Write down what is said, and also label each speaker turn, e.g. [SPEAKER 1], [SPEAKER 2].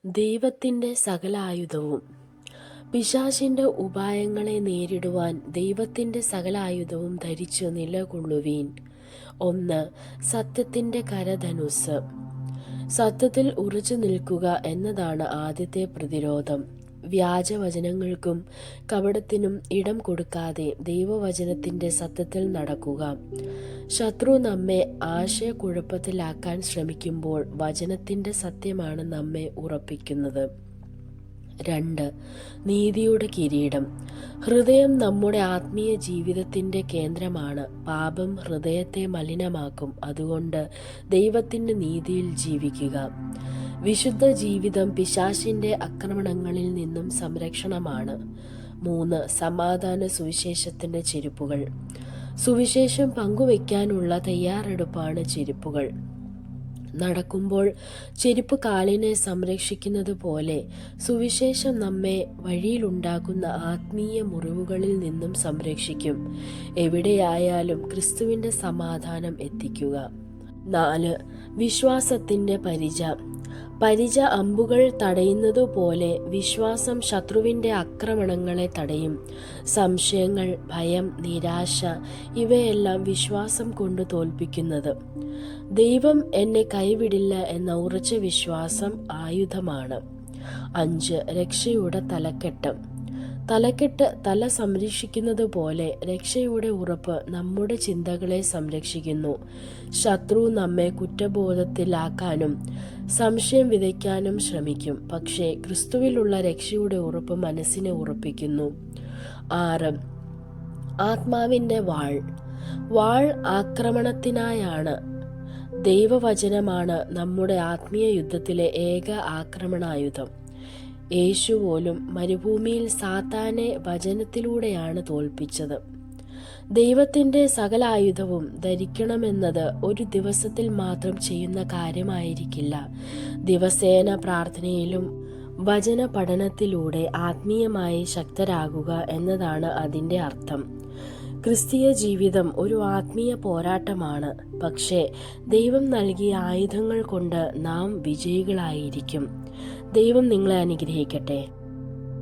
[SPEAKER 1] ദൈവത്തിൻ്റെ സകലായുധവും. പിശാചിൻ്റെ ഉപായങ്ങളെ നേരിടുവാൻ ദൈവത്തിൻ്റെ സകലായുധവും ധരിച്ചു നിലകൊള്ളുവീൻ. 1. സത്യത്തിൻ്റെ കരധനുസ്സ്. സത്യത്തിൽ ഉറച്ചു നിൽക്കുക എന്നതാണ് ആദ്യത്തെ പ്രതിരോധം. വ്യാജവചനങ്ങൾക്കും കപടത്തിനും ഇടം കൊടുക്കാതെ ദൈവവചനത്തിൻ്റെ സത്യത്തിൽ നടക്കുക. ശത്രു നമ്മെ ആശയക്കുഴപ്പത്തിലാക്കാൻ ശ്രമിക്കുമ്പോൾ വചനത്തിൻ്റെ സത്യമാണ് നമ്മെ ഉറപ്പിക്കുന്നത്. 2. നീതിയുടെ കിരീടം. ഹൃദയം നമ്മുടെ ആത്മീയ ജീവിതത്തിൻ്റെ കേന്ദ്രമാണ്. പാപം ഹൃദയത്തെ മലിനമാക്കും. അതുകൊണ്ട് ദൈവത്തിൻ്റെ നീതിയിൽ ജീവിക്കുക. വിശുദ്ധ ജീവിതം പിശാചിൻ്റെ ആക്രമണങ്ങളിൽ നിന്നും സംരക്ഷണമാണ്. 3. സമാധാന സുവിശേഷത്തിൻ്റെ ചെരുപ്പുകൾ. സുവിശേഷം പങ്കുവയ്ക്കാനുള്ള തയ്യാറെടുപ്പാണ് ചെരുപ്പുകൾ. നടക്കുമ്പോൾ ചെരുപ്പ് കാലിനെ സംരക്ഷിക്കുന്നത് പോലെ സുവിശേഷം നമ്മെ വഴിയിലുണ്ടാകുന്ന ആത്മീയ മുറിവുകളിൽ നിന്നും സംരക്ഷിക്കും. എവിടെയായാലും ക്രിസ്തുവിൻ്റെ സമാധാനം എത്തിക്കുക. 4. വിശ്വാസത്തിൻ്റെ പരിച. പരിച അമ്പുകൾ തടയുന്നതുപോലെ വിശ്വാസം ശത്രുവിൻ്റെ ആക്രമണങ്ങളെ തടയും. സംശയങ്ങൾ, ഭയം, നിരാശ ഇവയെല്ലാം വിശ്വാസം കൊണ്ട് തോൽപ്പിക്കുന്നത്. ദൈവം എന്നെ കൈവിടില്ല എന്ന ഉറച്ച വിശ്വാസം ആയുധമാണ്. 5. രക്ഷയുടെ തലക്കെട്ട്. തലക്കെട്ട് തല സംരക്ഷിക്കുന്നത് പോലെ രക്ഷയുടെ ഉറപ്പ് നമ്മുടെ ചിന്തകളെ സംരക്ഷിക്കുന്നു. ശത്രു നമ്മെ കുറ്റബോധത്തിലാക്കാനും സംശയം വിതയ്ക്കാനും ശ്രമിക്കും. പക്ഷേ ക്രിസ്തുവിലുള്ള രക്ഷയുടെ ഉറപ്പ് മനസ്സിനെ ഉറപ്പിക്കുന്നു. 6. ആത്മാവിൻ്റെ വാൾ. വാൾ ആക്രമണത്തിനായാണ്. ദൈവവചനമാണ് നമ്മുടെ ആത്മീയ യുദ്ധത്തിലെ ഏക ആക്രമണായുധം. യേശു പോലും മരുഭൂമിയിൽ സാത്താനെ വചനത്തിലൂടെയാണ് തോൽപ്പിച്ചത്. ദൈവത്തിൻ്റെ സകലായുധവും ധരിക്കണമെന്നത് ഒരു ദിവസത്തിൽ മാത്രം ചെയ്യുന്ന കാര്യമായിരിക്കില്ല. ദിവസേന പ്രാർത്ഥനയിലും വചന പഠനത്തിലൂടെ ആത്മീയമായി ശക്തരാകുക എന്നതാണ് അതിൻ്റെ അർത്ഥം. ക്രിസ്തീയ ജീവിതം ഒരു ആത്മീയ പോരാട്ടമാണ്. പക്ഷേ ദൈവം നൽകിയ ആയുധങ്ങൾ കൊണ്ട് നാം വിജയികളായിരിക്കും. ദൈവം നിങ്ങളെ അനുഗ്രഹിക്കട്ടെ.